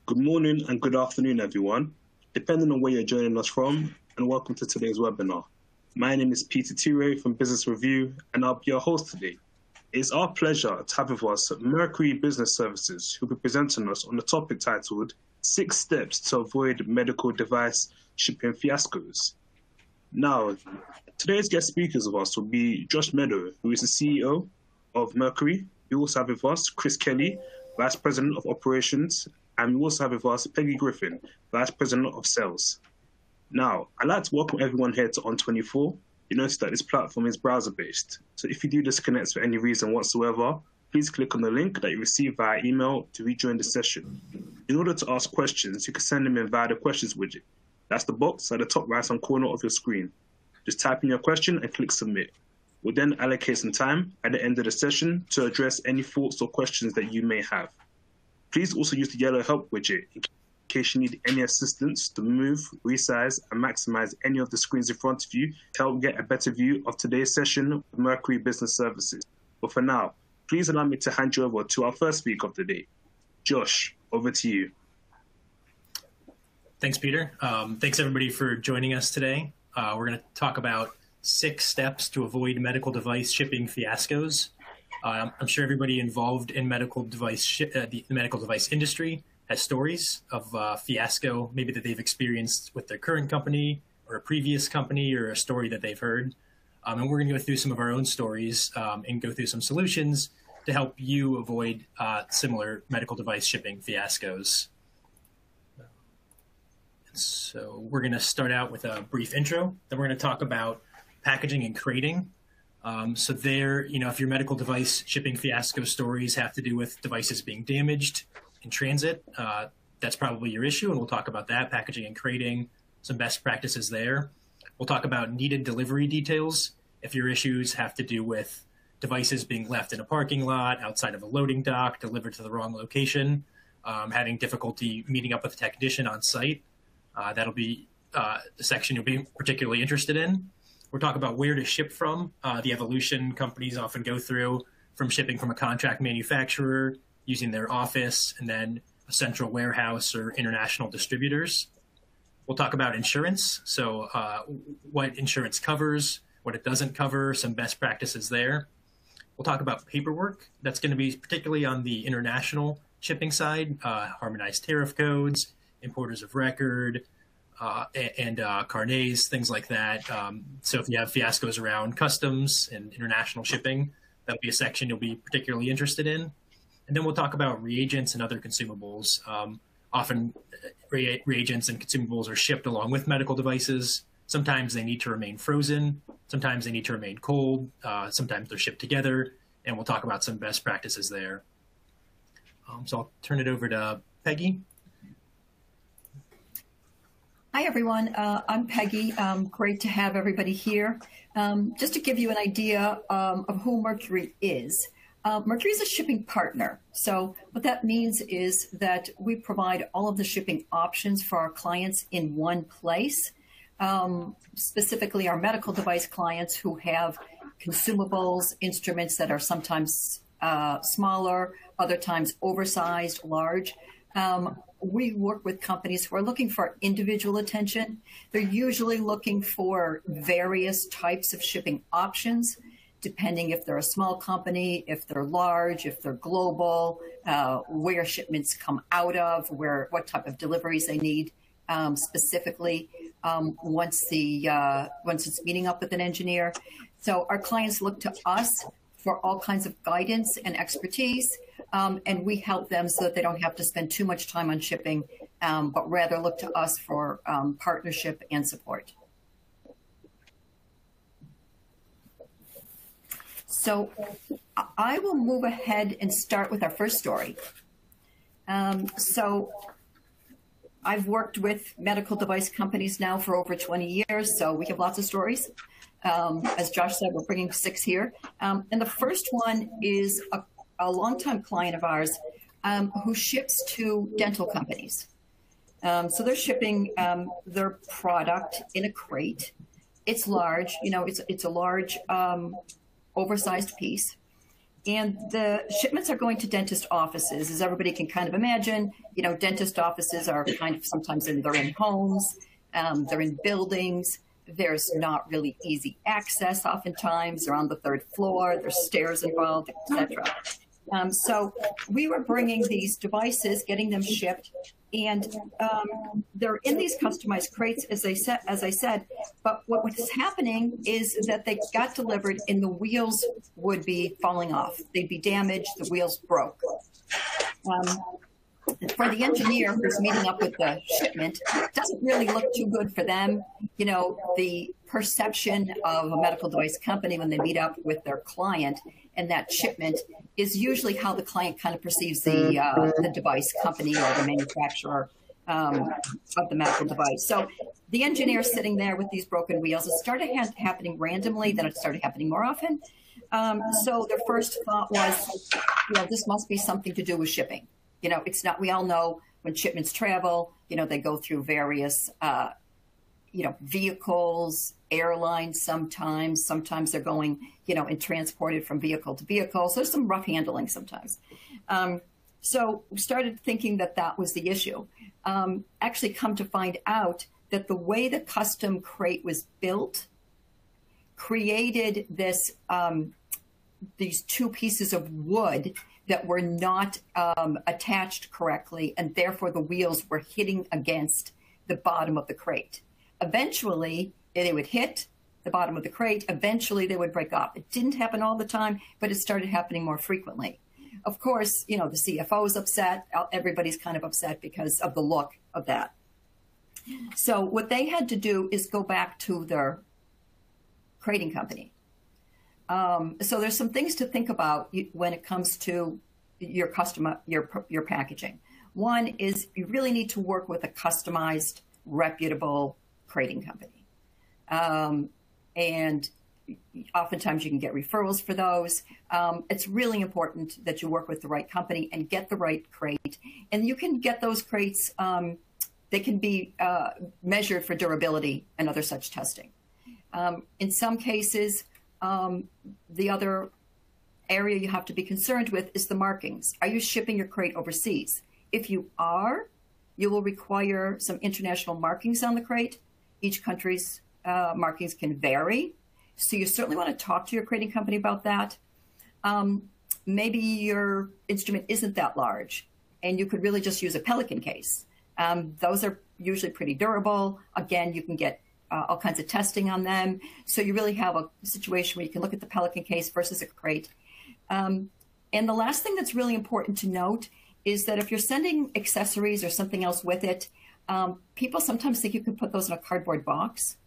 Good morning and good afternoon, everyone, depending on where you're joining us from, and welcome to today's webinar. My name is Peter Ture from Business Review, and I'll be your host today. It's our pleasure to have with us Mercury Business Services, who will be presenting us on the topic titled 6 Steps to Avoid Medical Device Shipping Fiascos. Now, today's guest speakers of us will be Josh Meadow, who is the CEO of Mercury. We also have with us Chris Kelly, Vice President of Operations, and we also have with us Peggy Griffin, Vice President of Sales. Now, I'd like to welcome everyone here to On24. You notice that this platform is browser-based, so if you do disconnect for any reason whatsoever, please click on the link that you received via email to rejoin the session. In order to ask questions, you can send them in via the questions widget. That's the box at the top right-hand corner of your screen. Just type in your question and click submit. We'll then allocate some time at the end of the session to address any thoughts or questions that you may have. Please also use the yellow help widget in case you need any assistance to move, resize, and maximize any of the screens in front of you to help get a better view of today's session with Mercury Business Services. But for now, please allow me to hand you over to our first speaker of the day. Josh, over to you. Thanks, Peter. Thanks, everybody, for joining us today. We're going to talk about 6 steps to avoid medical device shipping fiascos. I'm sure everybody involved in medical device the medical device industry has stories of fiasco, maybe that they've experienced with their current company or a previous company, or a story that they've heard. And we're going to go through some of our own stories and go through some solutions to help you avoid similar medical device shipping fiascos. So we're going to start out with a brief intro. Then we're going to talk about packaging and crating. So there, if your medical device shipping fiasco stories have to do with devices being damaged in transit, that's probably your issue, and we'll talk about that, packaging and crating, some best practices there. We'll talk about needed delivery details if your issues have to do with devices being left in a parking lot, outside of a loading dock, delivered to the wrong location, having difficulty meeting up with a technician on site. That'll be the section you'll be particularly interested in. We'll talk about where to ship from, the evolution companies often go through from shipping from a contract manufacturer, using their office, and then a central warehouse or international distributors. We'll talk about insurance, so what insurance covers, what it doesn't cover, some best practices there. We'll talk about paperwork. That's going to be particularly on the international shipping side, harmonized tariff codes, importers of record, and carnets, things like that. So if you have fiascos around customs and international shipping, that'll be a section you'll be particularly interested in. And then we'll talk about reagents and other consumables. Often reagents and consumables are shipped along with medical devices. Sometimes they need to remain frozen. Sometimes they need to remain cold. Sometimes they're shipped together. And we'll talk about some best practices there. So I'll turn it over to Peggy. Hi, everyone. I'm Peggy. Great to have everybody here. Just to give you an idea of who Mercury is. Mercury is a shipping partner. So what that means is that we provide all of the shipping options for our clients in one place. Specifically, our medical device clients who have consumables, instruments that are sometimes smaller, other times oversized, large. We work with companies who are looking for individual attention. They're usually looking for various types of shipping options, depending if they're a small company, if they're large, if they're global, where shipments come out of, what type of deliveries they need specifically once it's meeting up with an engineer. So our clients look to us for all kinds of guidance and expertise. And we help them so that they don't have to spend too much time on shipping, but rather look to us for partnership and support. So I will move ahead and start with our first story. So I've worked with medical device companies now for over 20 years, so we have lots of stories. As Josh said, we're bringing 6 here. And the first one is a longtime client of ours who ships to dental companies. So they're shipping their product in a crate. It's large, it's a large, oversized piece. And the shipments are going to dentist offices. As everybody can kind of imagine, you know, dentist offices are kind of sometimes they're in homes, they're in buildings. There's not really easy access oftentimes. They're on the third floor. There's stairs involved, etc. So we were bringing these devices, getting them shipped, and they're in these customized crates, as I said. But what was happening is that they got delivered, and the wheels would be falling off. They'd be damaged. The wheels broke. For the engineer who's meeting up with the shipment, it doesn't really look too good for them. You know, the perception of a medical device company when they meet up with their client and that shipment is usually how the client kind of perceives the device company or the manufacturer of the medical device. So the engineer sitting there with these broken wheels, it started happening randomly, then it started happening more often. So their first thought was, you know, this must be something to do with shipping. You know, it's not, we all know when shipments travel, you know, they go through various, you know, vehicles, airlines sometimes they're going, you know, and transported from vehicle to vehicle. So there's some rough handling sometimes. So we started thinking that that was the issue. Actually come to find out that the way the custom crate was built created this, these two pieces of wood that were not attached correctly, and therefore the wheels were hitting against the bottom of the crate. Eventually, they would hit the bottom of the crate. Eventually, they would break off. It didn't happen all the time, but it started happening more frequently. Of course, you know, the CFO is upset. Everybody's kind of upset because of the look of that. So what they had to do is go back to their crating company. So there's some things to think about when it comes to your customer, your packaging. One is you really need to work with a customized, reputable crating company. And oftentimes you can get referrals for those. It's really important that you work with the right company and get the right crate. And you can get those crates, they can be measured for durability and other such testing. In some cases, the other area you have to be concerned with is the markings. Are you shipping your crate overseas? If you are, you will require some international markings on the crate. Each country's markings can vary. So you certainly want to talk to your crating company about that. Maybe your instrument isn't that large and you could really just use a Pelican case. Those are usually pretty durable. Again, you can get all kinds of testing on them. So you really have a situation where you can look at the Pelican case versus a crate. And the last thing that's really important to note is that if you're sending accessories or something else with it, people sometimes think you can put those in a cardboard box,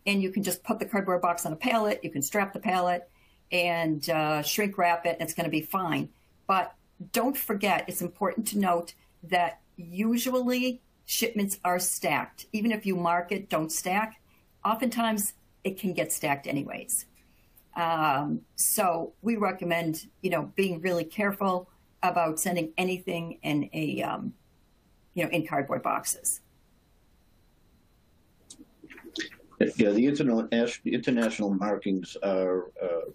and you can just put the cardboard box on a pallet. You can strap the pallet and shrink wrap it, and it's going to be fine. But don't forget, it's important to note that usually shipments are stacked. Even if you mark it, don't stack. Oftentimes it can get stacked anyways. So we recommend, you know, being really careful about sending anything in a, you know, in cardboard boxes. Yeah, the international markings are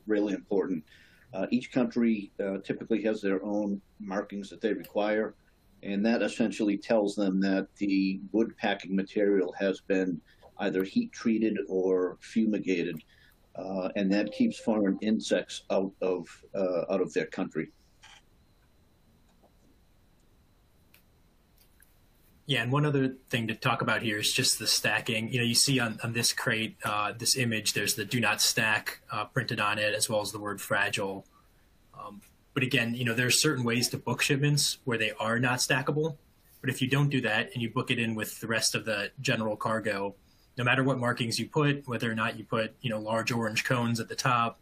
really important. Each country typically has their own markings that they require, and that essentially tells them that the wood packing material has been either heat treated or fumigated, and that keeps foreign insects out of their country. Yeah, and one other thing to talk about here is just the stacking. You know, you see on this crate, this image, there's the "do not stack" printed on it, as well as the word "fragile." But again, you know, there are certain ways to book shipments where they are not stackable. But if you don't do that and you book it in with the rest of the general cargo, no matter what markings you put, whether or not you put, you know, large orange cones at the top,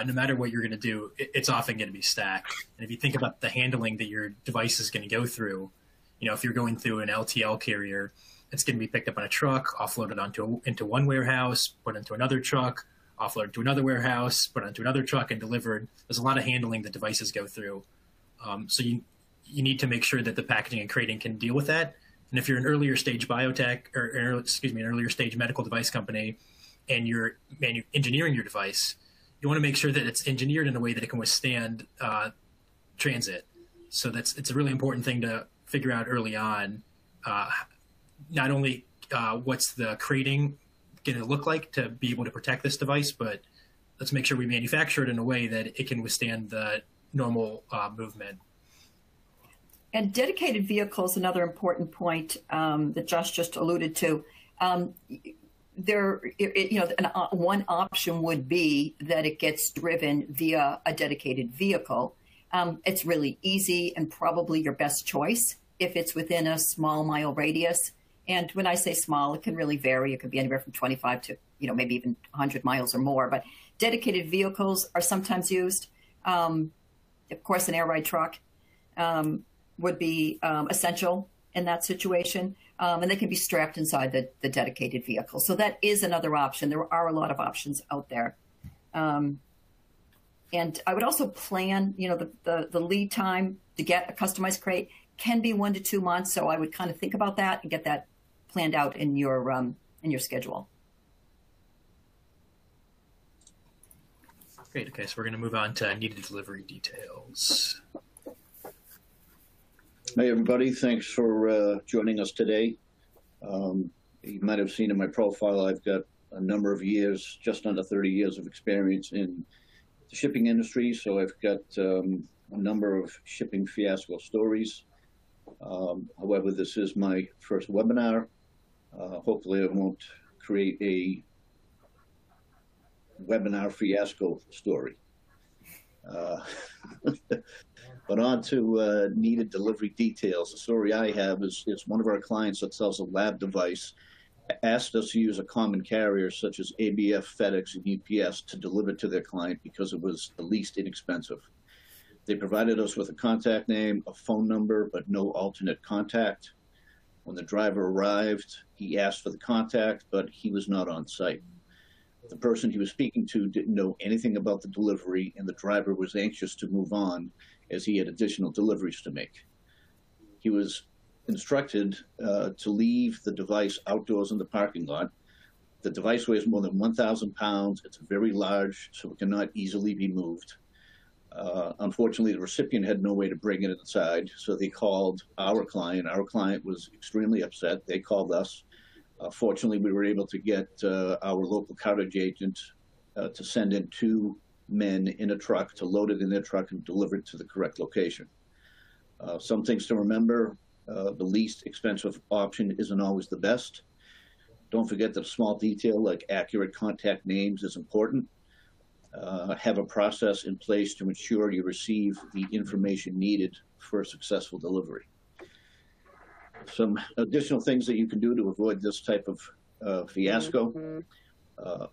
no matter what you're going to do, it's often going to be stacked. And if you think about the handling that your device is going to go through, you know, if you're going through an LTL carrier, it's going to be picked up on a truck, offloaded into one warehouse, put into another truck, offloaded to another warehouse, put onto another truck, and delivered. There's a lot of handling that devices go through. So you need to make sure that the packaging and crating can deal with that. And if you're an earlier stage biotech, or an earlier stage medical device company, and you're engineering your device, you want to make sure that it's engineered in a way that it can withstand transit. So it's a really important thing to figure out early on. Not only what's the crating going to look like to be able to protect this device, but let's make sure we manufacture it in a way that it can withstand the normal movement. And dedicated vehicles, another important point that Josh just alluded to. One option would be that it gets driven via a dedicated vehicle. It's really easy and probably your best choice if it's within a small mile radius. And when I say small, it can really vary. It could be anywhere from 25 to, maybe even 100 miles or more. But dedicated vehicles are sometimes used. Of course, an air ride truck would be essential in that situation. And they can be strapped inside the dedicated vehicle. So that is another option. There are a lot of options out there. And I would also plan, the lead time to get a customized crate can be 1 to 2 months. So I would kind of think about that and get that planned out in your schedule. Great. Okay, so we're going to move on to needed delivery details. Hey, everybody. Thanks for joining us today. You might have seen in my profile, I've got a number of years, just under 30 years of experience in the shipping industry. So I've got a number of shipping fiasco stories. However, this is my first webinar. Hopefully I won't create a webinar fiasco story. But on to needed delivery details. The story I have is one of our clients that sells a lab device asked us to use a common carrier such as ABF, FedEx, and UPS to deliver to their client because it was the least inexpensive. They provided us with a contact name, a phone number, but no alternate contact. When the driver arrived, he asked for the contact, but he was not on site. The person he was speaking to didn't know anything about the delivery, and the driver was anxious to move on as he had additional deliveries to make. He was instructed to leave the device outdoors in the parking lot. The device weighs more than 1,000 pounds. It's very large, so it cannot easily be moved. Unfortunately, the recipient had no way to bring it inside, so they called our client. Our client was extremely upset. They called us. Fortunately, we were able to get our local cartage agent to send in 2 men in a truck to load it in their truck and deliver it to the correct location. Some things to remember, the least expensive option isn't always the best. Don't forget that a small detail like accurate contact names is important. Have a process in place to ensure you receive the information needed for a successful delivery. Some additional things that you can do to avoid this type of fiasco.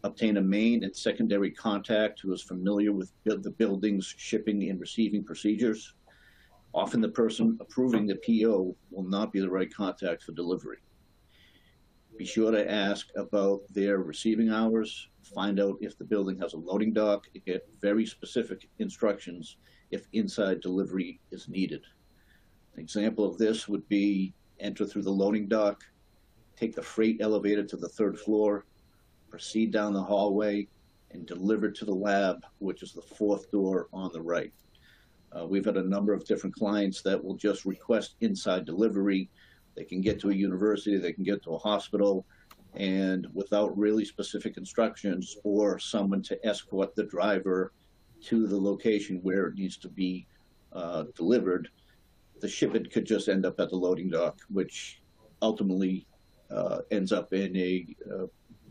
Obtain a main and secondary contact who is familiar with the building's shipping and receiving procedures. Often the person approving the PO will not be the right contact for delivery. Be sure to ask about their receiving hours. Find out if the building has a loading dock. Get very specific instructions if inside delivery is needed. An example of this would be enter through the loading dock, take the freight elevator to the 3rd floor, proceed down the hallway, and deliver to the lab, which is the 4th door on the right. We've had a number of different clients that will just request inside delivery. They can get to a university, they can get to a hospital, and without really specific instructions or someone to escort the driver to the location where it needs to be delivered, the shipment could just end up at the loading dock, which ultimately ends up in a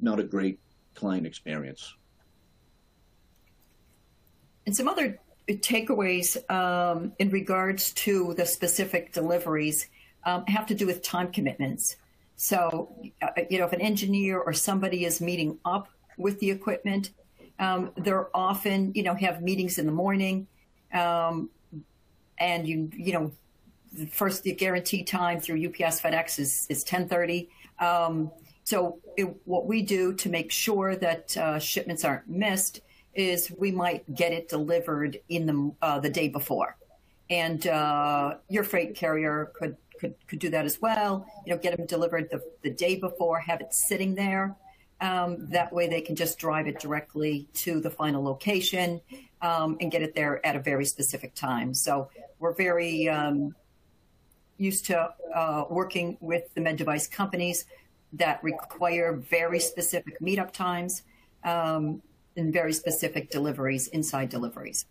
not a great client experience. And some other takeaways in regards to the specific deliveries have to do with time commitments. So, if an engineer or somebody is meeting up with the equipment, they're often, have meetings in the morning, and first the guaranteed time through UPS FedEx is 10:30. What we do to make sure that shipments aren't missed is we might get it delivered in the day before, and your freight carrier could do that as well. Get them delivered the day before, have it sitting there, That way they can just drive it directly to the final location and get it there at a very specific time. So we're very used to working with the med device companies that require very specific meetup times and very specific deliveries, inside deliveries.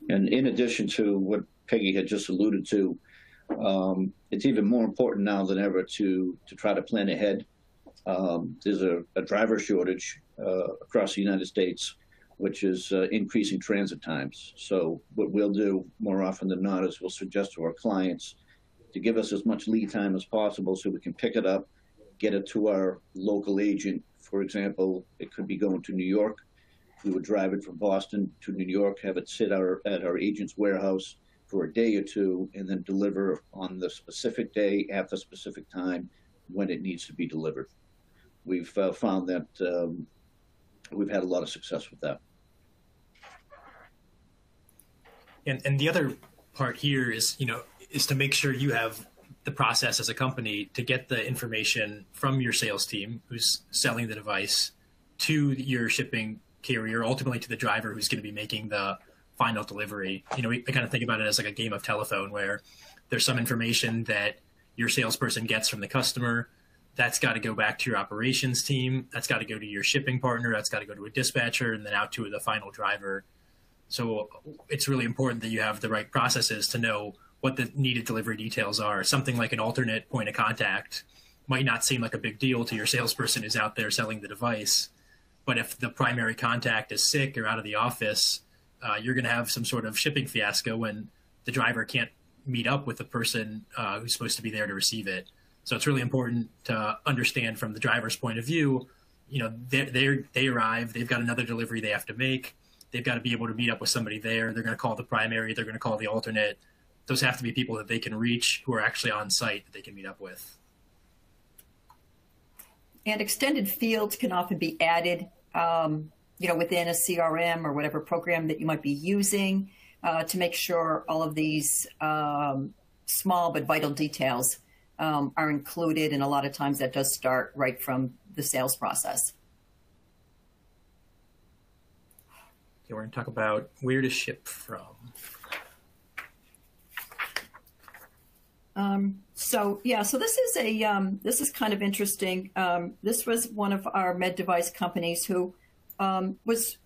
And in addition to what Peggy had just alluded to, it's even more important now than ever to try to plan ahead. There's a driver shortage across the United States, which is increasing transit times. So what we'll do more often than not is we'll suggest to our clients to give us as much lead time as possible so we can pick it up, get it to our local agent. For example, it could be going to New York. We would drive it from Boston to New York, have it sit at our agent's warehouse for a day or two, and then deliver on the specific day at the specific time when it needs to be delivered. We've found that we've had a lot of success with that. And the other part here is, is to make sure you have the process as a company to get the information from your sales team who's selling the device to your shipping carrier, ultimately to the driver who's going to be making the final delivery. I kind of think about it as like a game of telephone where there's some information that your salesperson gets from the customer. That's got to go back to your operations team. That's got to go to your shipping partner. That's got to go to a dispatcher and then out to the final driver. So it's really important that you have the right processes to know what the needed delivery details are. Something like an alternate point of contact might not seem like a big deal to your salesperson who's out there selling the device. But if the primary contact is sick or out of the office, you're going to have some sort of shipping fiasco when the driver can't meet up with the person who's supposed to be there to receive it. So it's really important to understand from the driver's point of view, they arrive, they've got another delivery they have to make. They've got to be able to meet up with somebody there. They're going to call the primary. They're going to call the alternate. Those have to be people that they can reach who are actually on site that they can meet up with. And extended fields can often be added, within a CRM or whatever program that you might be using to make sure all of these small but vital details are included. And a lot of times that does start right from the sales process. Okay, we're going to talk about where to ship from. So this is kind of interesting. This was one of our med device companies who was,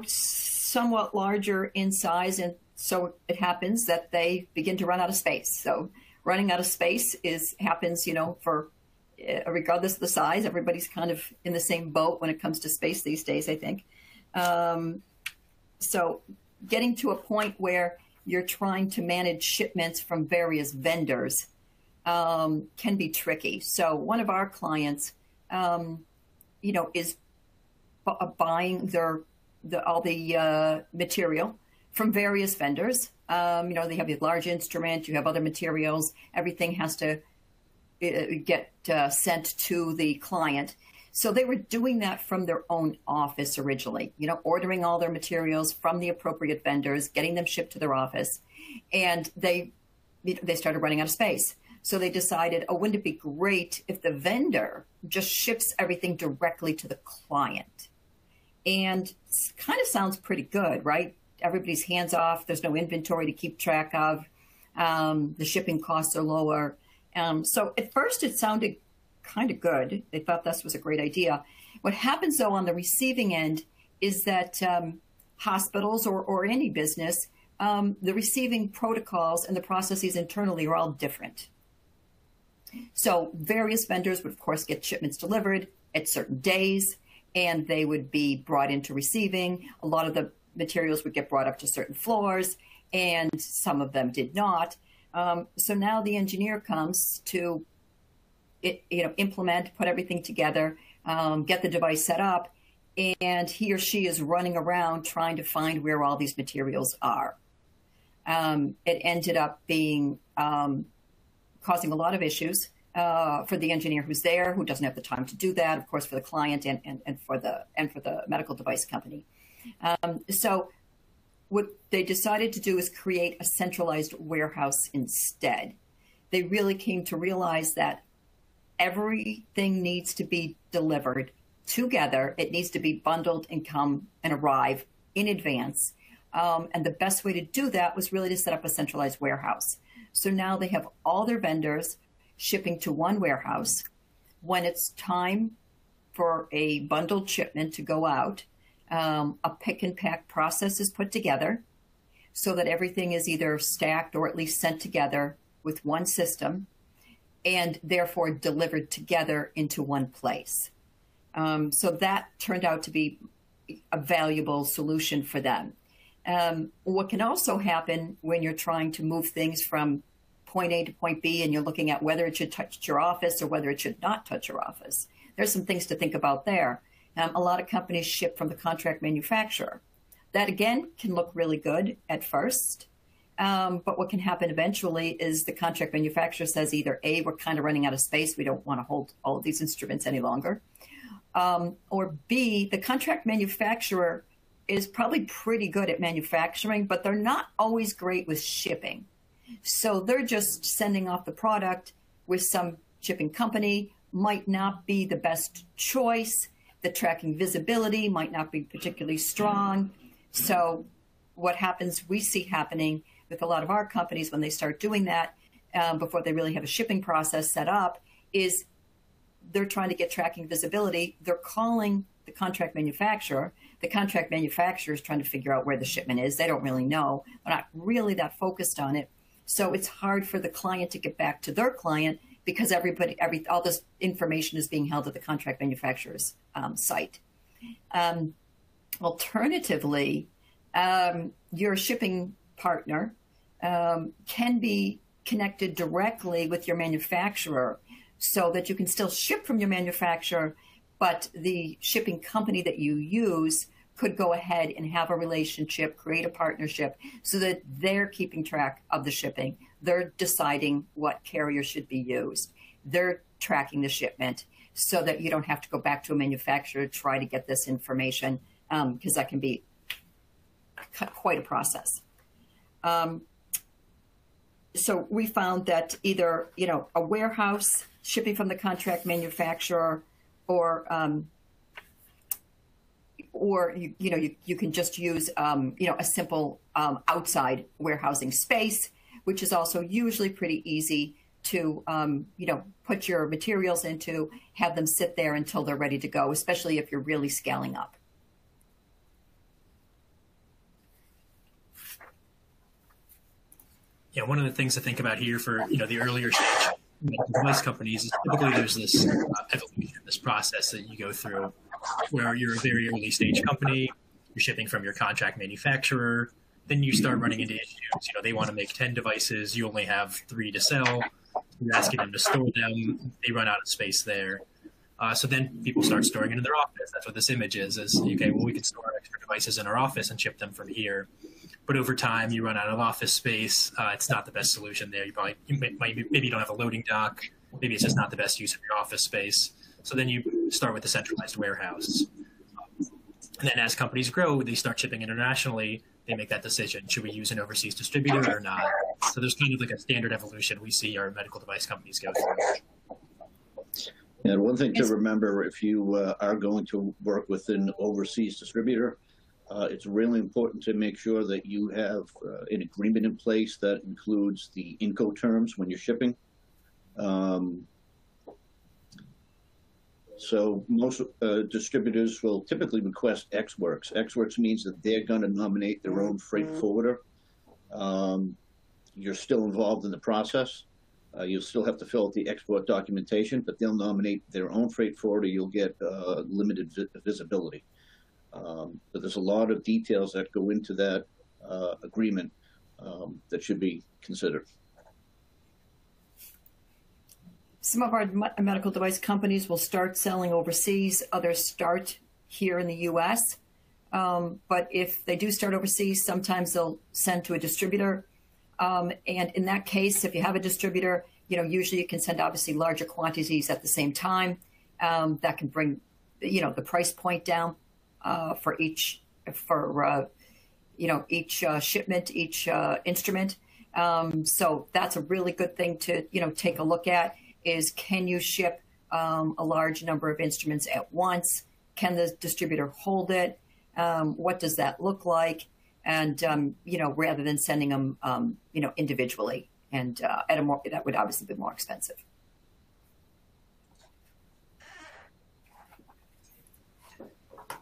somewhat larger in size. And so it happens that they begin to run out of space. So running out of space happens, for regardless of the size. Everybody's kind of in the same boat when it comes to space these days, I think. So getting to a point where you're trying to manage shipments from various vendors can be tricky. So one of our clients, is buying all the material from various vendors. They have a large instrument, you have other materials, everything has to get sent to the client. So they were doing that from their own office originally, ordering all their materials from the appropriate vendors, getting them shipped to their office. And they started running out of space. So they decided, wouldn't it be great if the vendor just ships everything directly to the client? And it kind of sounds pretty good, right? Everybody's hands off. There's no inventory to keep track of. The shipping costs are lower. So at first it sounded kind of good. They thought this was a great idea. What happens, though, on the receiving end is that hospitals or any business, the receiving protocols and the processes internally are all different. So various vendors would, of course, get shipments delivered at certain days, and they would be brought into receiving. A lot of the materials would get brought up to certain floors, and some of them did not. So now the engineer comes to implement, put everything together, get the device set up, and he or she is running around trying to find where all these materials are. It ended up being causing a lot of issues for the engineer who's there, who doesn't have the time to do that, of course, for the client and for the medical device company. So what they decided to do is create a centralized warehouse instead. They really came to realize that everything needs to be delivered together. It needs to be bundled and come and arrive in advance. And the best way to do that was really to set up a centralized warehouse. So now they have all their vendors shipping to one warehouse. When it's time for a bundled shipment to go out, a pick and pack process is put together so that everything is either stacked or at least sent together with one system and therefore delivered together into one place. So that turned out to be a valuable solution for them. What can also happen when you're trying to move things from point A to point B and you're looking at whether it should touch your office or whether it should not touch your office, there's some things to think about there. A lot of companies ship from the contract manufacturer. That, again, can look really good at first. But what can happen eventually is the contract manufacturer says either A, we're kind of running out of space, we don't want to hold all of these instruments any longer, or B, the contract manufacturer is probably pretty good at manufacturing, but they're not always great with shipping. So they're just sending off the product with some shipping company, might not be the best choice. The tracking visibility might not be particularly strong. So what happens, we see happening with a lot of our companies when they start doing that before they really have a shipping process set up, is they're trying to get tracking visibility. They're calling the contract manufacturer. The contract manufacturer is trying to figure out where the shipment is. They don't really know. They're not really that focused on it. So it's hard for the client to get back to their client because all this information is being held at the contract manufacturer's site. Alternatively, your shipping partner can be connected directly with your manufacturer so that you can still ship from your manufacturer, but the shipping company that you use could go ahead and have a relationship, create a partnership so that they're keeping track of the shipping. They're deciding what carrier should be used. They're tracking the shipment so that you don't have to go back to a manufacturer to try to get this information, because that can be quite a process. So we found that either, a warehouse shipping from the contract manufacturer or you can just use, a simple outside warehousing space, which is also usually pretty easy to, put your materials into, have them sit there until they're ready to go, especially if you're really scaling up. Yeah, one of the things to think about here for the earlier stage device companies is typically there's this evolution, this process that you go through where you're a very early stage company, you're shipping from your contract manufacturer, then you start running into issues. They want to make 10 devices, you only have 3 to sell, you're asking them to store them, they run out of space there. So then people start storing it in their office. That's what this image is okay, well, we can store extra devices in our office and ship them from here. But over time, you run out of office space. It's not the best solution there. Maybe you don't have a loading dock. Maybe it's just not the best use of your office space. So then you start with a centralized warehouse. And then as companies grow, they start shipping internationally. They make that decision. Should we use an overseas distributor or not? So there's kind of like a standard evolution we see our medical device companies go through. And one thing to remember, if you are going to work with an overseas distributor, it's really important to make sure that you have an agreement in place that includes the Incoterms when you're shipping. So most distributors will typically request Ex-Works. Ex-Works means that they're going to nominate their own freight forwarder. You're still involved in the process. You'll still have to fill out the export documentation, but they'll nominate their own freight forwarder. You'll get limited visibility. But there's a lot of details that go into that agreement that should be considered. Some of our medical device companies will start selling overseas. Others start here in the U.S. But if they do start overseas, sometimes they'll send to a distributor. And in that case, if you have a distributor, usually you can send obviously larger quantities at the same time. That can bring, the price point down for each shipment, each instrument. So that's a really good thing to, take a look at is can you ship a large number of instruments at once? Can the distributor hold it? What does that look like? And, rather than sending them, individually, and that would obviously be more expensive.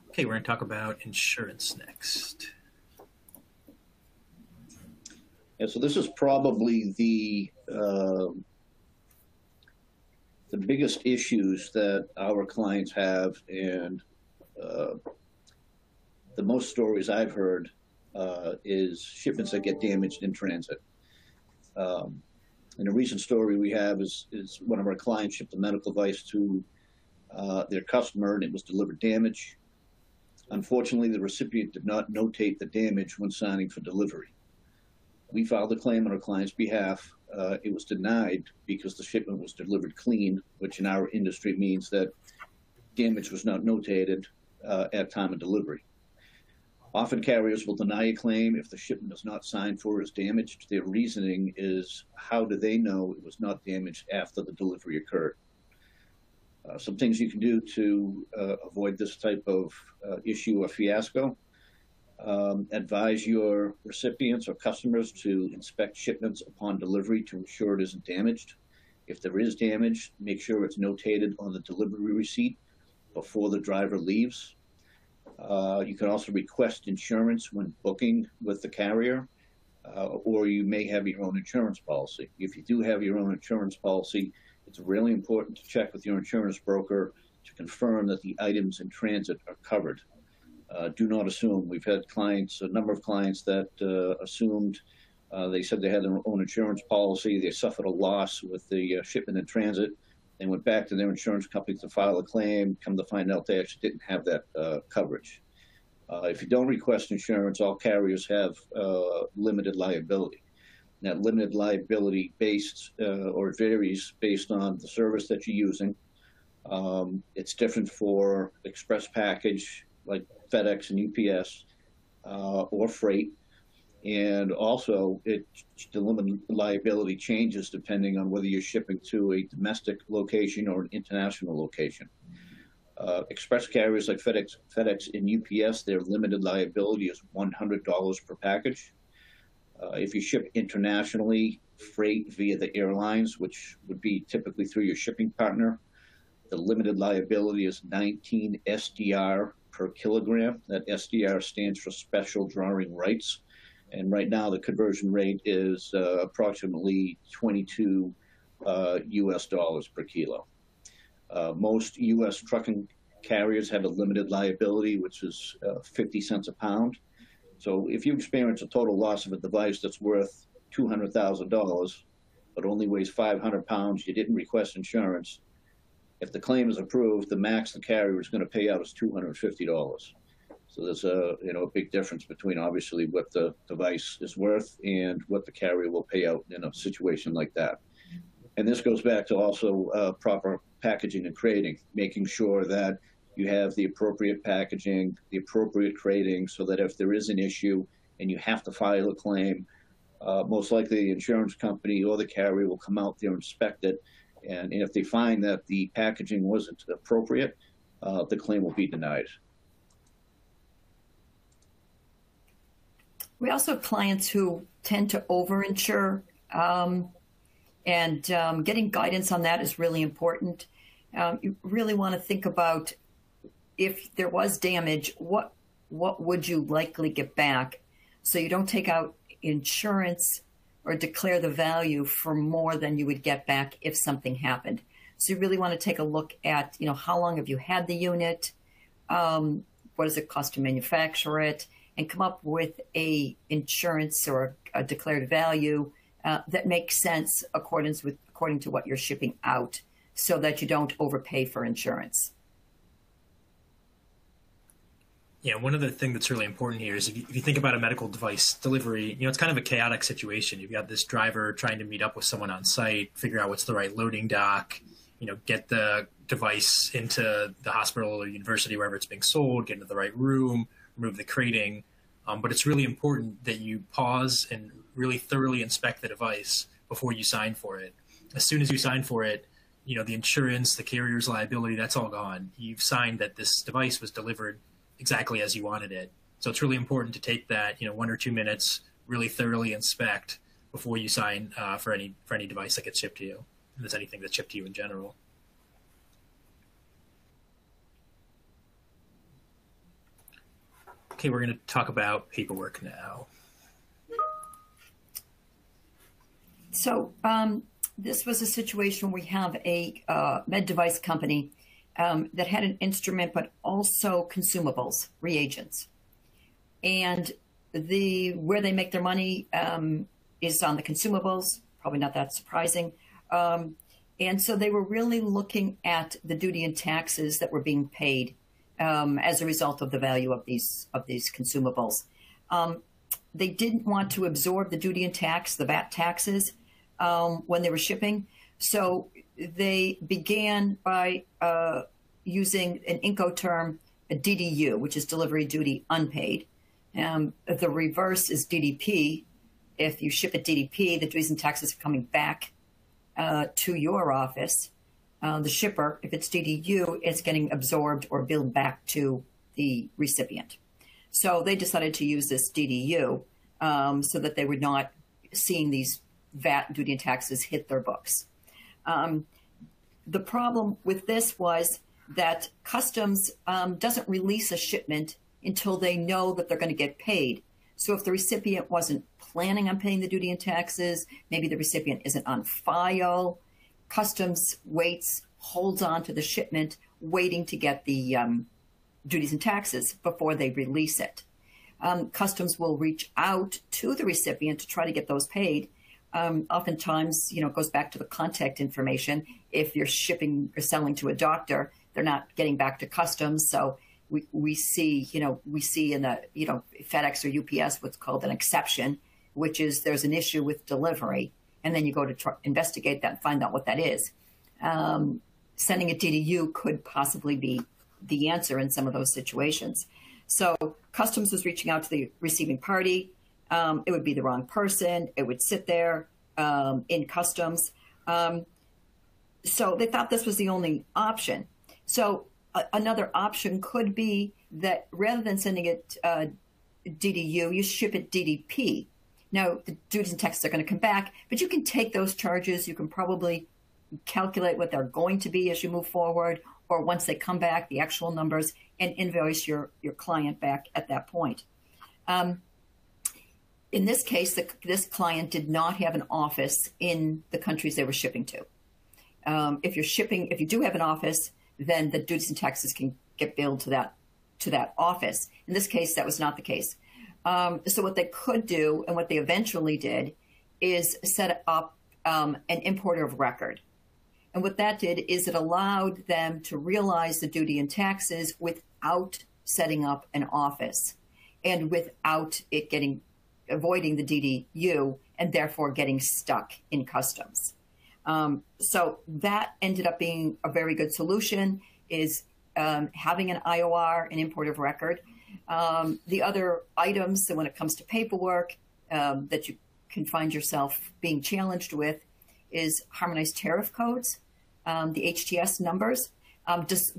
Okay, we're going to talk about insurance next. Yeah, so this is probably the biggest issues that our clients have, and the most stories I've heard is shipments that get damaged in transit. And a recent story we have is one of our clients shipped a medical device to their customer, and it was delivered damaged. Unfortunately, the recipient did not notate the damage when signing for delivery. We filed a claim on our client's behalf. It was denied because the shipment was delivered clean, which in our industry means that damage was not notated at time of delivery. Often carriers will deny a claim if the shipment is not signed for as damaged. Their reasoning is, how do they know it was not damaged after the delivery occurred? Some things you can do to avoid this type of issue or fiasco. Advise your recipients or customers to inspect shipments upon delivery to ensure it isn't damaged. If there is damage, make sure it's notated on the delivery receipt before the driver leaves. You can also request insurance when booking with the carrier, or you may have your own insurance policy. If you do have your own insurance policy, it's really important to check with your insurance broker to confirm that the items in transit are covered. Do not assume. We've had clients, a number of clients that assumed, they said they had their own insurance policy. They suffered a loss with the shipment in transit. They went back to their insurance company to file a claim, come to find out they actually didn't have that coverage. If you don't request insurance, all carriers have limited liability. That limited liability or it varies based on the service that you're using. It's different for express package like FedEx and UPS or freight. And also, the limited liability changes depending on whether you're shipping to a domestic location or an international location. Express carriers like FedEx and UPS, their limited liability is $100 per package. If you ship internationally, freight via the airlines, which would be typically through your shipping partner, the limited liability is 19 SDR per kilogram. That SDR stands for Special Drawing Rights. And right now, the conversion rate is approximately 22 US dollars per kilo. Most US trucking carriers have a limited liability, which is 50 cents a pound. So if you experience a total loss of a device that's worth $200,000, but only weighs 500 pounds, you didn't request insurance, if the claim is approved, the max the carrier is going to pay out is $250. So there's a big difference between obviously what the device is worth and what the carrier will pay out in a situation like that. And this goes back to also proper packaging and crating, making sure that you have the appropriate packaging, the appropriate crating, so that if there is an issue and you have to file a claim, most likely the insurance company or the carrier will come out there, inspect it, and if they find that the packaging wasn't appropriate, the claim will be denied. We also have clients who tend to overinsure, and getting guidance on that is really important. You really want to think about, if there was damage, what would you likely get back, so you don't take out insurance or declare the value for more than you would get back if something happened. So you really want to take a look at, how long have you had the unit, what does it cost to manufacture it, and come up with a insurance or a declared value that makes sense according to what you're shipping out, so that you don't overpay for insurance. Yeah, one other thing that's really important here is if you think about a medical device delivery, it's kind of a chaotic situation. You've got this driver trying to meet up with someone on site, figure out what's the right loading dock, get the device into the hospital or university, wherever it's being sold, get into the right room, remove the crating. But it's really important that you pause and really thoroughly inspect the device before you sign for it. As soon as you sign for it, the insurance, the carrier's liability, that's all gone. You've signed that this device was delivered exactly as you wanted it. So it's really important to take that, 1 or 2 minutes, really thoroughly inspect before you sign for any device that gets shipped to you. If there's anything that's shipped to you in general. Okay, we're going to talk about paperwork now. So this was a situation where we have a med device company that had an instrument, but also consumables, reagents. And where they make their money is on the consumables, probably not that surprising. And so they were really looking at the duty and taxes that were being paid as a result of the value of these consumables. They didn't want to absorb the duty and tax, the VAT taxes, when they were shipping. So they began by using an Incoterm, a DDU, which is delivery duty unpaid. The reverse is DDP. If you ship at DDP, the duties and taxes are coming back to your office. The shipper, if it's DDU, it's getting absorbed or billed back to the recipient. So they decided to use this DDU so that they were not seeing these VAT duty and taxes hit their books. The problem with this was that customs doesn't release a shipment until they know that they're going to get paid. So if the recipient wasn't planning on paying the duty and taxes, maybe the recipient isn't on file, customs waits, holds on to the shipment, waiting to get the duties and taxes before they release it. Customs will reach out to the recipient to try to get those paid. Oftentimes, it goes back to the contact information. If you're shipping or selling to a doctor, they're not getting back to customs. So we see in the, FedEx or UPS, what's called an exception, which is there's an issue with delivery. And then you go to investigate that and find out what that is. Sending a DDU could possibly be the answer in some of those situations. So customs was reaching out to the receiving party. It would be the wrong person. It would sit there in customs. So they thought this was the only option. So another option could be that rather than sending it DDU, you ship it DDP. Now, the duties and taxes are going to come back, but you can take those charges. You can probably calculate what they're going to be as you move forward, or once they come back, the actual numbers, and invoice your client back at that point. In this case, this client did not have an office in the countries they were shipping to. If you do have an office, then the duties and taxes can get billed to that office. In this case, that was not the case. So what they could do, and what they eventually did, is set up an importer of record. And what that did is it allowed them to realize the duty and taxes without setting up an office and without it avoiding the DDU and therefore getting stuck in customs. So that ended up being a very good solution, is having an IOR, an import of record. The other items, so when it comes to paperwork, that you can find yourself being challenged with is harmonized tariff codes, the HTS numbers,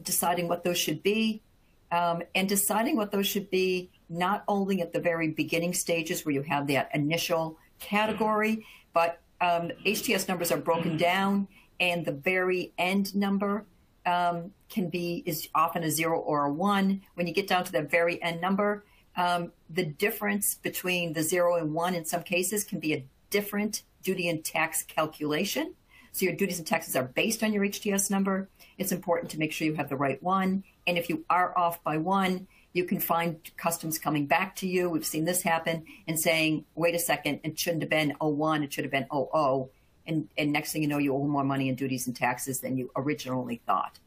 deciding what those should be, and deciding what those should be not only at the very beginning stages where you have that initial category, but HTS numbers are broken down, and the very end number is often a 0 or a 1. When you get down to the very end number, the difference between the 0 and 1 in some cases can be a different duty and tax calculation. So your duties and taxes are based on your HTS number. It's important to make sure you have the right one. And if you are off by 1, you can find customs coming back to you. We've seen this happen and saying, wait a second, it shouldn't have been 01, it should have been 00. And next thing you know, you owe more money in duties and taxes than you originally thought.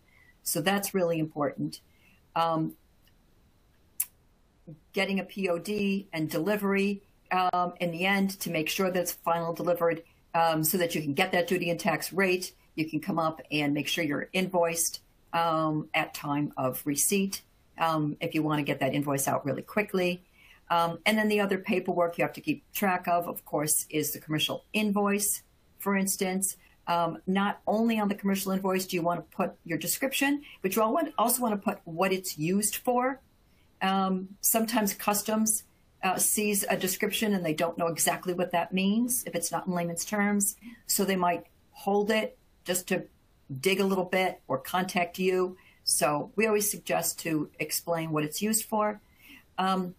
So that's really important. Getting a POD and delivery in the end to make sure that it's final delivered so that you can get that duty and tax rate. You can come up and make sure you're invoiced at time of receipt if you want to get that invoice out really quickly. And then the other paperwork you have to keep track of course, is the commercial invoice, for instance. Not only on the commercial invoice do you want to put your description, but you also want to put what it's used for. Sometimes customs sees a description and they don't know exactly what that means if it's not in layman's terms. So they might hold it just to dig a little bit or contact you. So we always suggest to explain what it's used for. An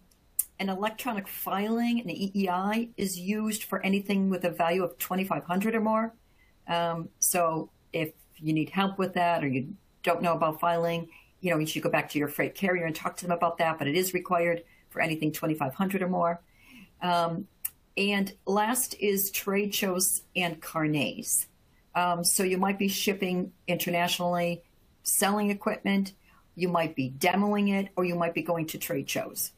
electronic filing, an EEI, is used for anything with a value of 2,500 or more. So if you need help with that or you don't know about filing, you should go back to your freight carrier and talk to them about that, but it is required for anything 2,500 or more. And last is trade shows and carnets. So you might be shipping internationally, selling equipment, you might be demoing it, or you might be going to trade shows.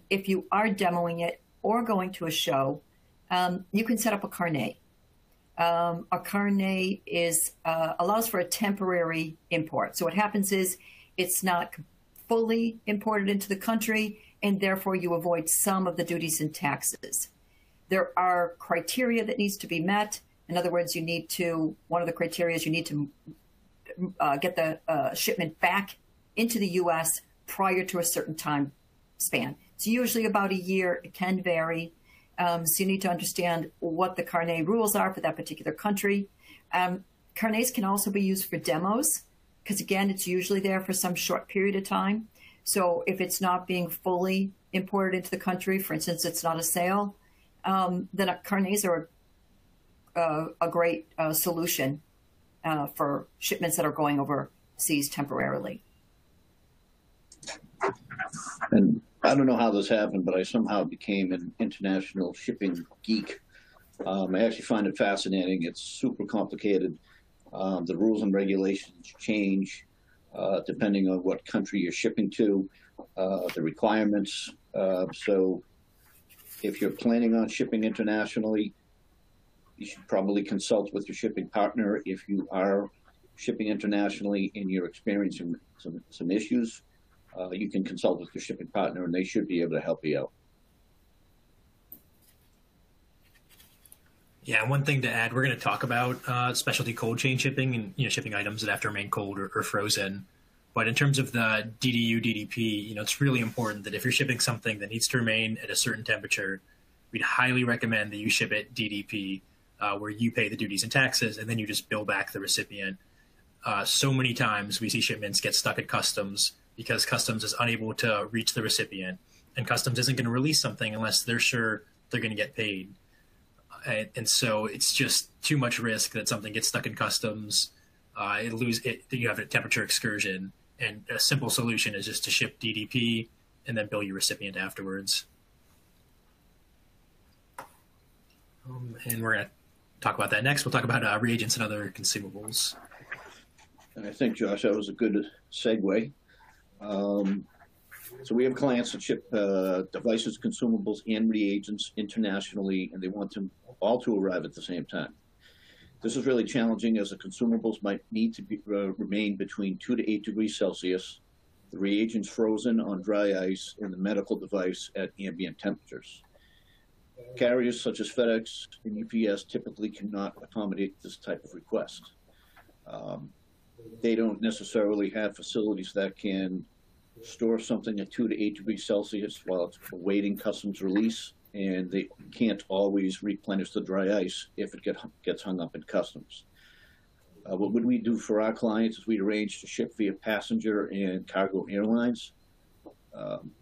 If you are demoing it or going to a show, you can set up a carnet. A carnet allows for a temporary import. So what happens is it's not fully imported into the country, and therefore you avoid some of the duties and taxes. There are criteria that needs to be met. In other words, one of the criteria is you need to get the shipment back into the U.S. prior to a certain time span. It's usually about a year. It can vary. So you need to understand what the carnet rules are for that particular country. Carnets can also be used for demos because, again, it's usually there for some short period of time. So if it's not being fully imported into the country, for instance, it's not a sale, then carnets are a great solution for shipments that are going overseas temporarily. And I don't know how this happened, but I somehow became an international shipping geek. I actually find it fascinating. It's super complicated. The rules and regulations change depending on what country you're shipping to, the requirements. So if you're planning on shipping internationally, you should probably consult with your shipping partner. If you are shipping internationally and you're experiencing some issues, you can consult with your shipping partner and they should be able to help you out. Yeah, one thing to add, we're going to talk about specialty cold chain shipping and shipping items that have to remain cold or frozen. But in terms of the DDU, DDP, it's really important that if you're shipping something that needs to remain at a certain temperature, we'd highly recommend that you ship it DDP, where you pay the duties and taxes, and then you just bill back the recipient. So many times we see shipments get stuck at customs because customs is unable to reach the recipient, and customs isn't going to release something unless they're sure they're going to get paid. And so it's just too much risk that something gets stuck in customs, you have a temperature excursion, and a simple solution is just to ship DDP and then bill your recipient afterwards. And we're going to talk about that next. We'll talk about reagents and other consumables. And I think, Josh, that was a good segue. So we have clients that ship devices, consumables, and reagents internationally, and they want them all to arrive at the same time. This is really challenging as the consumables might need to remain between 2 to 8 degrees Celsius, the reagents frozen on dry ice, and the medical device at ambient temperatures. Carriers such as FedEx and UPS typically cannot accommodate this type of request. They don't necessarily have facilities that can store something at 2 to 8 degrees Celsius while it's awaiting customs release, and they can't always replenish the dry ice if it gets hung up in customs. What would we do for our clients is we'd arrange to ship via passenger and cargo airlines.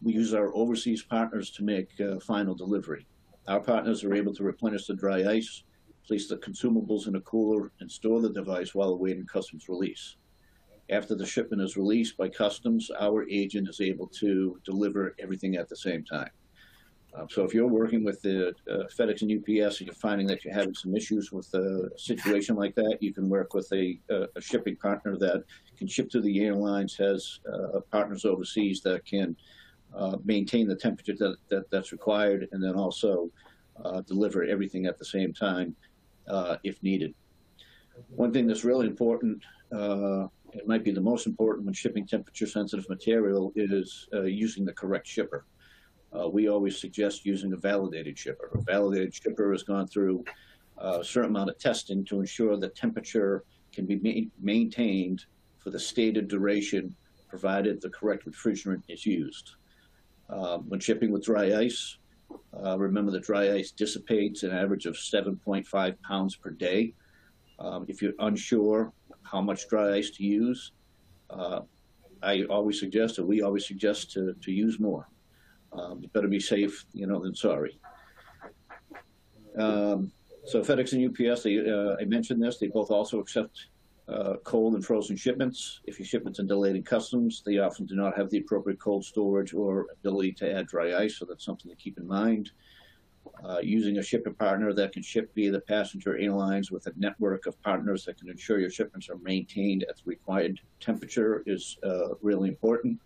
We use our overseas partners to make final delivery. Our partners are able to replenish the dry ice, place the consumables in a cooler, and store the device while awaiting customs release. After the shipment is released by customs, our agent is able to deliver everything at the same time. So if you're working with the FedEx and UPS and you're finding that you're having some issues with a situation like that, you can work with a shipping partner that can ship to the airlines, has partners overseas that can maintain the temperature that's required, and then also deliver everything at the same time if needed. One thing that's really important, it might be the most important when shipping temperature-sensitive material, is using the correct shipper. We always suggest using a validated shipper. A validated shipper has gone through a certain amount of testing to ensure the temperature can be maintained for the stated duration, provided the correct refrigerant is used. When shipping with dry ice, remember that dry ice dissipates an average of 7.5 pounds per day. If you're unsure how much dry ice to use, I always suggest, or we always suggest, to use more. You better be safe, than sorry. So FedEx and UPS, I mentioned this, they both also accept cold and frozen shipments. If your shipment's are delayed in customs, they often do not have the appropriate cold storage or ability to add dry ice, so that's something to keep in mind. Using a shipping partner that can ship via the passenger airlines with a network of partners that can ensure your shipments are maintained at the required temperature is really important.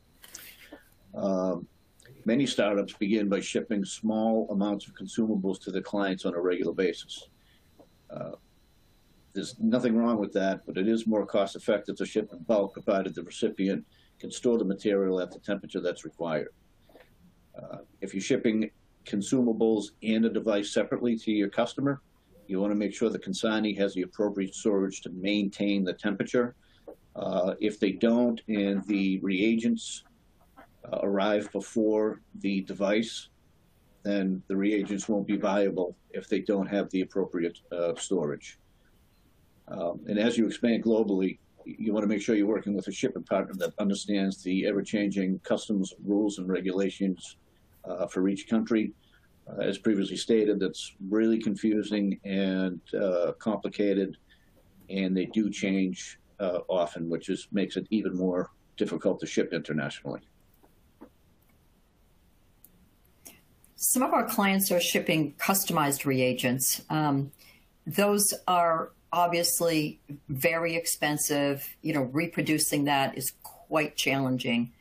Many startups begin by shipping small amounts of consumables to their clients on a regular basis. There's nothing wrong with that, but it is more cost effective to ship in bulk, provided the recipient can store the material at the temperature that's required. If you're shipping consumables and a device separately to your customer, you want to make sure the consignee has the appropriate storage to maintain the temperature. If they don't and the reagents arrive before the device, then the reagents won't be viable if they don't have the appropriate storage. And as you expand globally, you want to make sure you're working with a shipping partner that understands the ever-changing customs rules and regulations for each country. As previously stated, that's really confusing and complicated, and they do change often, which makes it even more difficult to ship internationally. Some of our clients are shipping customized reagents. Those are obviously very expensive. Reproducing that is quite challenging.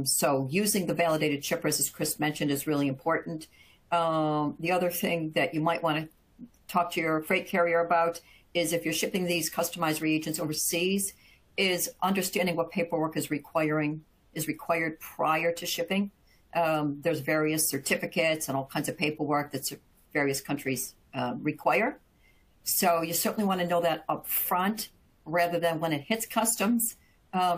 So using the validated shippers, as Chris mentioned, is really important. The other thing that you might want to talk to your freight carrier about is, if you're shipping these customized reagents overseas, is understanding what paperwork is required prior to shipping. There's various certificates and all kinds of paperwork that various countries require. So you certainly want to know that up front rather than when it hits customs,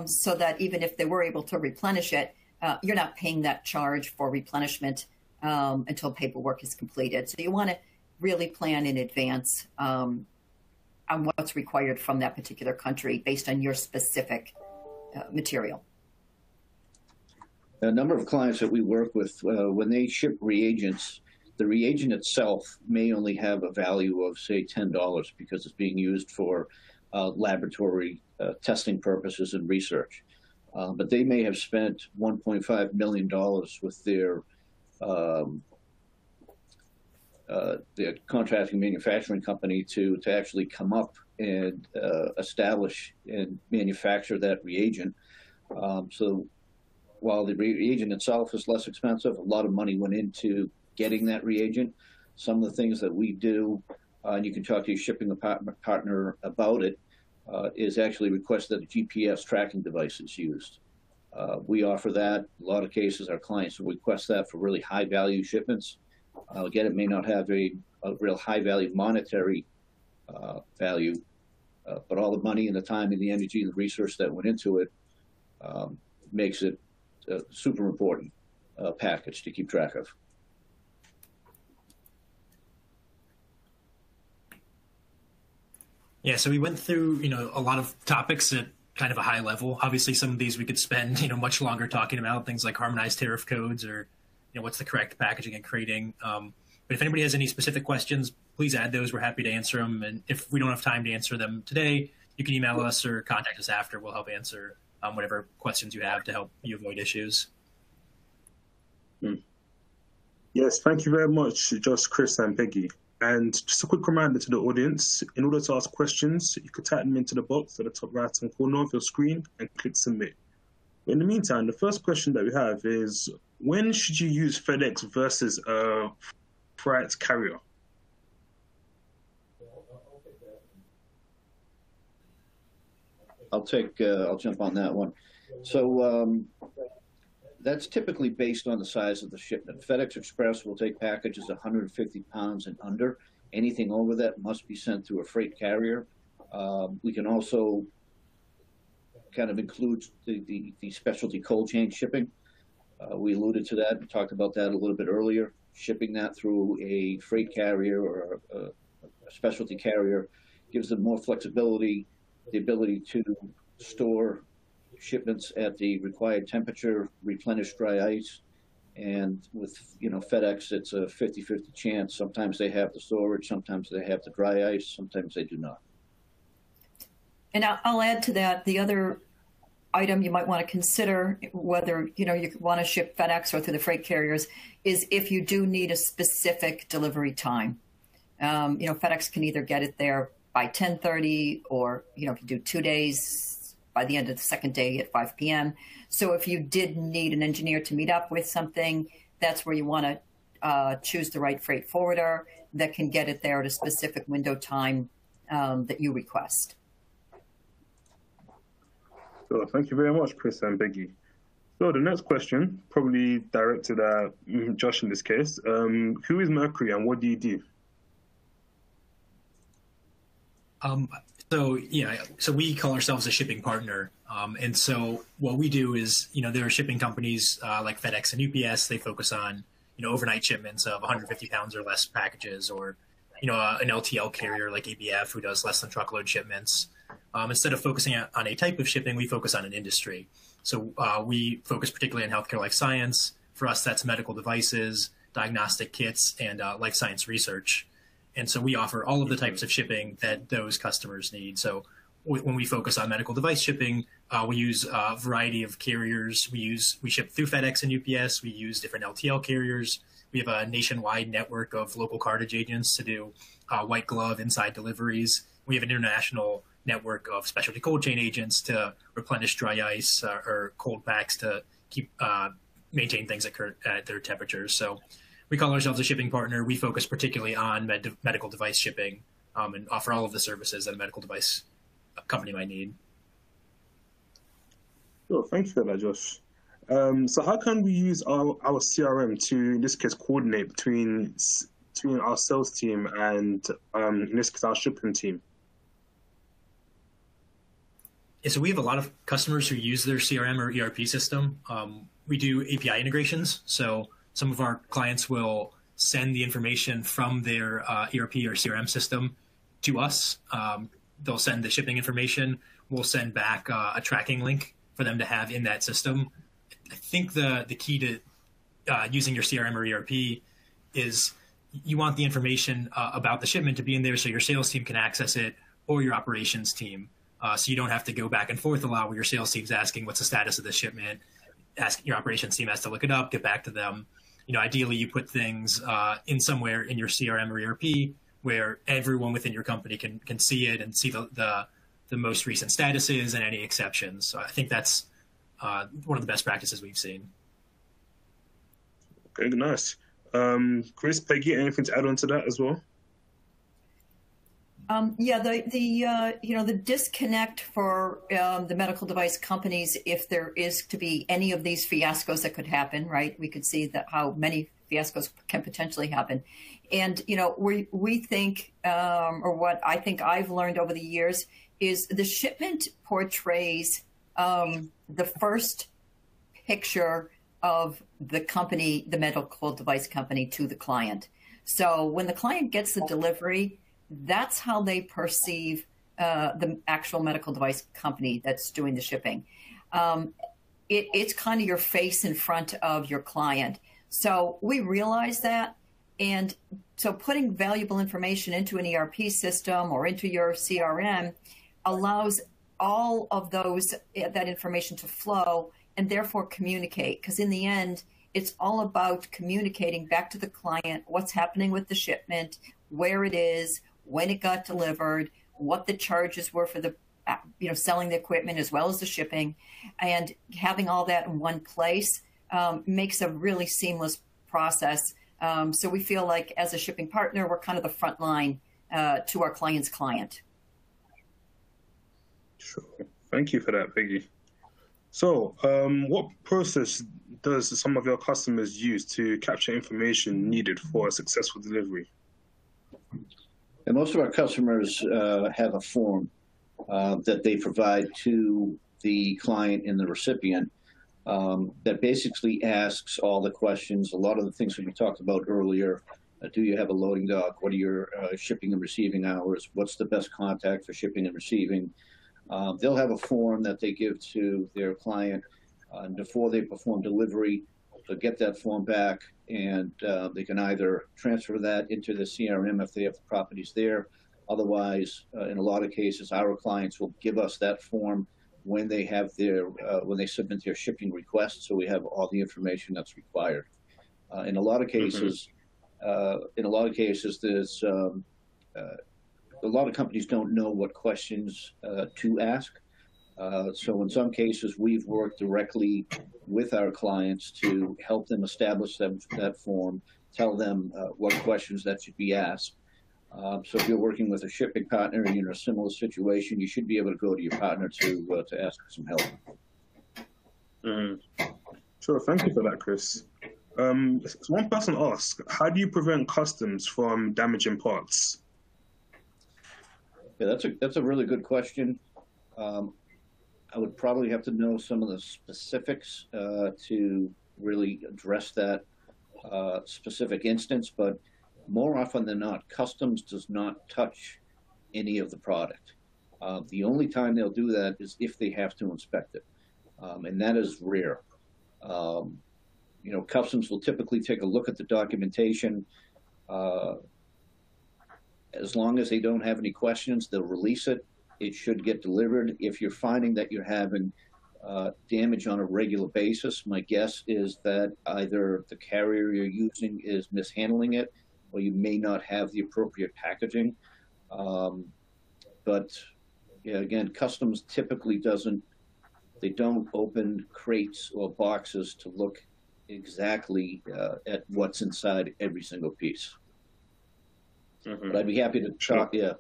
so that even if they were able to replenish it, you're not paying that charge for replenishment until paperwork is completed. So you want to really plan in advance on what's required from that particular country based on your specific material. A number of clients that we work with, when they ship reagents, the reagent itself may only have a value of, say, $10 because it's being used for laboratory testing purposes and research. But they may have spent $1.5 million with their contracting manufacturing company to actually come up and establish and manufacture that reagent. So while the reagent itself is less expensive, a lot of money went into getting that reagent. Some of the things that we do, and you can talk to your shipping partner about it, is actually request that a GPS tracking device is used. We offer that. A lot of cases, our clients will request that for really high value shipments. Again, it may not have a real high value monetary value, but all the money and the time and the energy and the research that went into it makes it a super important package to keep track of. Yeah, so we went through, a lot of topics at kind of a high level. Obviously, some of these we could spend, much longer talking about, things like harmonized tariff codes or, what's the correct packaging and crating. But if anybody has any specific questions, please add those. We're happy to answer them. And if we don't have time to answer them today, you can email us or contact us after. We'll help answer whatever questions you have to help you avoid issues. Yes, thank you very much, Josh, Chris, and Peggy. And just a quick reminder to the audience, in order to ask questions, you could type them into the box at the top right-hand corner of your screen and click submit. In the meantime, the first question that we have is, when should you use FedEx versus a freight carrier? I'll jump on that one. So that's typically based on the size of the shipment. FedEx Express will take packages 150 pounds and under, Anything over that must be sent through a freight carrier. We can also kind of include the specialty cold chain shipping. We alluded to that and talked about that a little bit earlier. Shipping that through a freight carrier or a specialty carrier gives them more flexibility, the ability to store shipments at the required temperature, replenish dry ice. And with FedEx, it's a 50-50 chance. Sometimes they have the storage, sometimes they have the dry ice, sometimes they do not. And I'll add to that, the other item you might want to consider, whether you want to ship FedEx or through the freight carriers, is if you do need a specific delivery time. FedEx can either get it there by 10:30, or if you do 2 days, by the end of the second day at 5 p.m. So if you did need an engineer to meet up with something, that's where you want to choose the right freight forwarder that can get it there at a specific window time that you request. So thank you very much, Chris and Peggy. So the next question, probably directed at Josh in this case. Who is Mercury and what do you do? So we call ourselves a shipping partner. And so what we do is, there are shipping companies like FedEx and UPS. They focus on, overnight shipments of 150 pounds or less packages, or, an LTL carrier like ABF who does less than truckload shipments. Instead of focusing on a type of shipping, we focus on an industry. So we focus particularly on healthcare life science. For us, that's medical devices, diagnostic kits, and life science research. And so we offer all of the types of shipping that those customers need. So when we focus on medical device shipping, we use a variety of carriers. We ship through FedEx and UPS. We use different LTL carriers. We have a nationwide network of local cartage agents to do white glove inside deliveries. We have an international network of specialty cold chain agents to replenish dry ice or cold packs to keep maintain things at their temperatures. So we call ourselves a shipping partner. We focus particularly on medical device shipping and offer all of the services that a medical device company might need. Sure, thank you for that, Josh. So how can we use our CRM to, in this case, coordinate between our sales team and, in this case, our shipping team? Yeah, so we have a lot of customers who use their CRM or ERP system. We do API integrations. So some of our clients will send the information from their ERP or CRM system to us. They'll send the shipping information. We'll send back a tracking link for them to have in that system. I think the key to using your CRM or ERP is you want the information about the shipment to be in there so your sales team can access it, or your operations team. So you don't have to go back and forth a lot where your sales team's asking what's the status of the shipment. Your operations team has to look it up, get back to them. Ideally you put things in somewhere in your CRM or ERP where everyone within your company can see it and see the most recent statuses and any exceptions. So I think that's one of the best practices we've seen. Okay, nice. Chris, Peggy, anything to add on to that as well? The disconnect for the medical device companies, if there is to be any of these fiascos that could happen, right? We could see that how many fiascos can potentially happen. And, we think, or what I think I've learned over the years is the shipment portrays the first picture of the company, the medical device company, to the client. So when the client gets the delivery, that's how they perceive the actual medical device company that's doing the shipping. It's kind of your face in front of your client. So we realize that. And so putting valuable information into an ERP system or into your CRM allows all of that information to flow and therefore communicate. Because in the end, it's all about communicating back to the client what's happening with the shipment, where it is, when it got delivered, what the charges were for the, selling the equipment as well as the shipping, and having all that in one place makes a really seamless process. So we feel like as a shipping partner, we're kind of the front line to our client's client. Sure. Thank you for that, Peggy. So what process does some of your customers use to capture information needed for a successful delivery? And most of our customers have a form that they provide to the client and the recipient that basically asks all the questions, a lot of the things that we talked about earlier. Do you have a loading dock? What are your shipping and receiving hours? What's the best contact for shipping and receiving? They'll have a form that they give to their client before they perform delivery. They'll get that form back, and they can either transfer that into the CRM if they have the properties there. Otherwise, in a lot of cases, our clients will give us that form when they have their when they submit their shipping request, so we have all the information that's required. In a lot of cases, there's a lot of companies don't know what questions to ask. So in some cases, we've worked directly with our clients to help them establish that form, tell them what questions that should be asked. So if you're working with a shipping partner and you're in a similar situation, you should be able to go to your partner to ask for some help. Sure, thank you for that, Chris. One person asked, how do you prevent customs from damaging parts? Yeah, that's a really good question. I would probably have to know some of the specifics to really address that specific instance, but more often than not, customs does not touch any of the product. The only time they'll do that is if they have to inspect it, and that is rare. Customs will typically take a look at the documentation. As long as they don't have any questions, they'll release it. It should get delivered. If you're finding that you're having damage on a regular basis, my guess is that either the carrier you're using is mishandling it, or you may not have the appropriate packaging. But yeah, again, customs typically they don't open crates or boxes to look exactly at what's inside every single piece. But I'd be happy to talk. Yeah,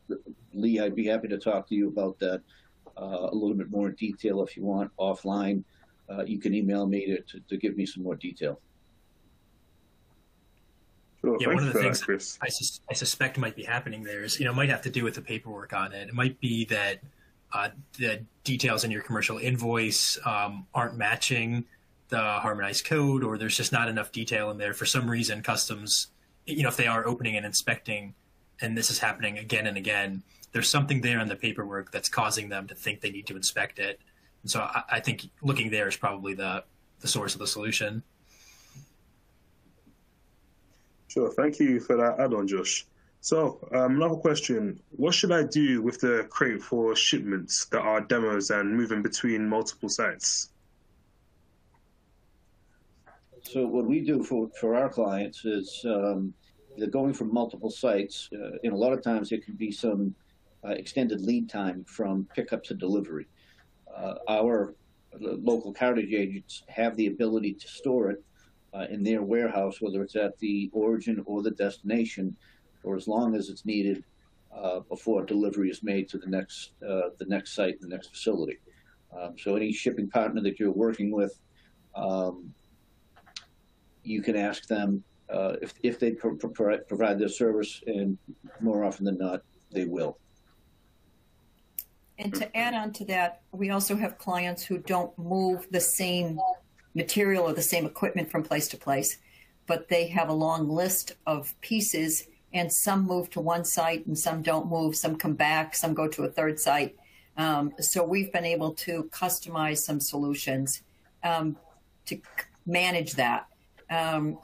Lee, I'd be happy to talk to you about that a little bit more in detail if you want offline. You can email me to give me some more detail. Sure, yeah, one of the things Chris. I suspect might be happening there is, might have to do with the paperwork on it. It might be that the details in your commercial invoice aren't matching the harmonized code, or there's just not enough detail in there for some reason. Customs, if they are opening and inspecting, and this is happening again and again, there's something there in the paperwork that's causing them to think they need to inspect it. And so I think looking there is probably the source of the solution. Sure, thank you for that add-on, Josh. So another question, what should I do with the crate for shipments that are demos and moving between multiple sites? So what we do for our clients is they're going from multiple sites. And a lot of times there can be some extended lead time from pickup to delivery. Our local cartage agents have the ability to store it in their warehouse, whether it's at the origin or the destination, for as long as it's needed before delivery is made to the next site, the next facility. So any shipping partner that you're working with, you can ask them if they provide their service, and more often than not, they will. And to add on to that, we also have clients who don't move the same material or the same equipment from place to place, but they have a long list of pieces, and some move to one site and some don't move, some come back, some go to a third site. So we've been able to customize some solutions to manage that.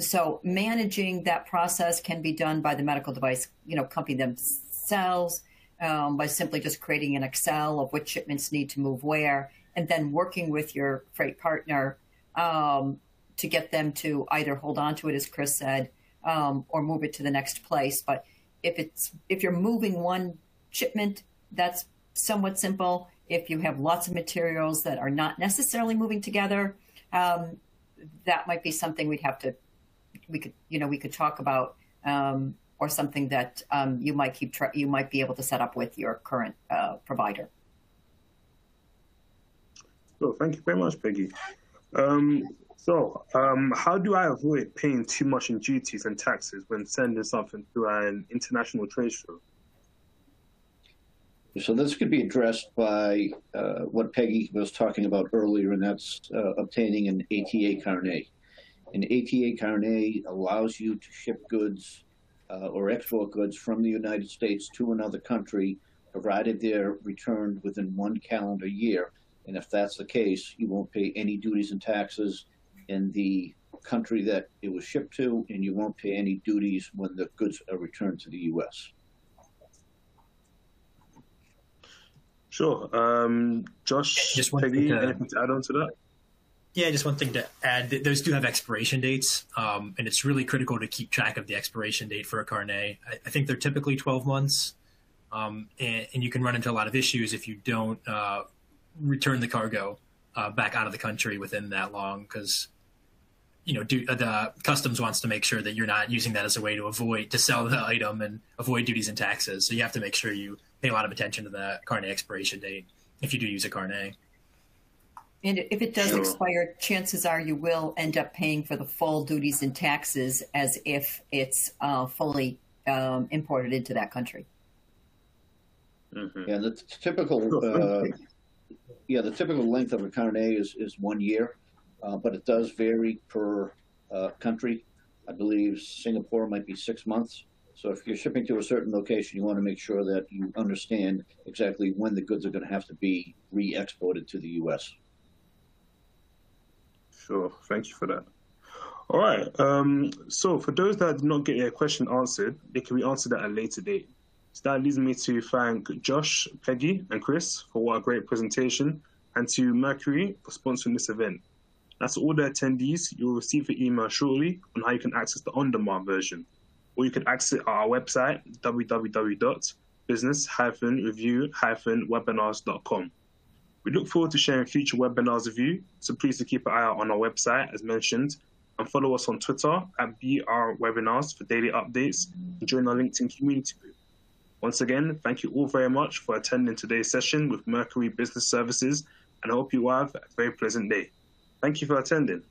So managing that process can be done by the medical device, company themselves, by simply just creating an Excel of which shipments need to move where, and then working with your freight partner to get them to either hold on to it, as Chris said, or move it to the next place. But if you're moving one shipment, that's somewhat simple. If you have lots of materials that are not necessarily moving together, that might be something we could talk about, or something that you might be able to set up with your current provider. So thank you very much, Peggy. How do I avoid paying too much in duties and taxes when sending something through an international trade show? So this could be addressed by what Peggy was talking about earlier, and that's obtaining an ATA carnet. An ATA carnet allows you to ship goods or export goods from the United States to another country, provided they're returned within 1 calendar year. And if that's the case, you won't pay any duties and taxes in the country that it was shipped to, and you won't pay any duties when the goods are returned to the U.S. Sure. Josh, Just one Peggy, thing anything to add on to that? Yeah, just one thing to add. Those do have expiration dates, and it's really critical to keep track of the expiration date for a carnet. I think they're typically 12 months, and you can run into a lot of issues if you don't return the cargo back out of the country within that long, because the customs wants to make sure that you're not using that as a way to sell the item and avoid duties and taxes. So you have to make sure you pay a lot of attention to the carnet expiration date if you do use a carnet. And if it does expire, chances are you will end up paying for the full duties and taxes as if it's fully imported into that country. Mm-hmm. Yeah, the typical length of a carnet is 1 year, but it does vary per country. I believe Singapore might be 6 months. So if you're shipping to a certain location, you want to make sure that you understand exactly when the goods are going to have to be re-exported to the U.S. Sure. Thank you for that. All right. So for those that did not get their question answered, they can be answered at a later date. So that leads me to thank Josh, Peggy, and Chris for what a great presentation, and to Mercury for sponsoring this event. That's all the attendees. You'll receive an email shortly on how you can access the on-demand version, or you can access it at our website, www.business-review-webinars.com. We look forward to sharing future webinars with you, so please do keep an eye out on our website, as mentioned, and follow us on Twitter at BRWebinars for daily updates, and join our LinkedIn community group. Once again, thank you all very much for attending today's session with Mercury Business Services, and I hope you have a very pleasant day. Thank you for attending.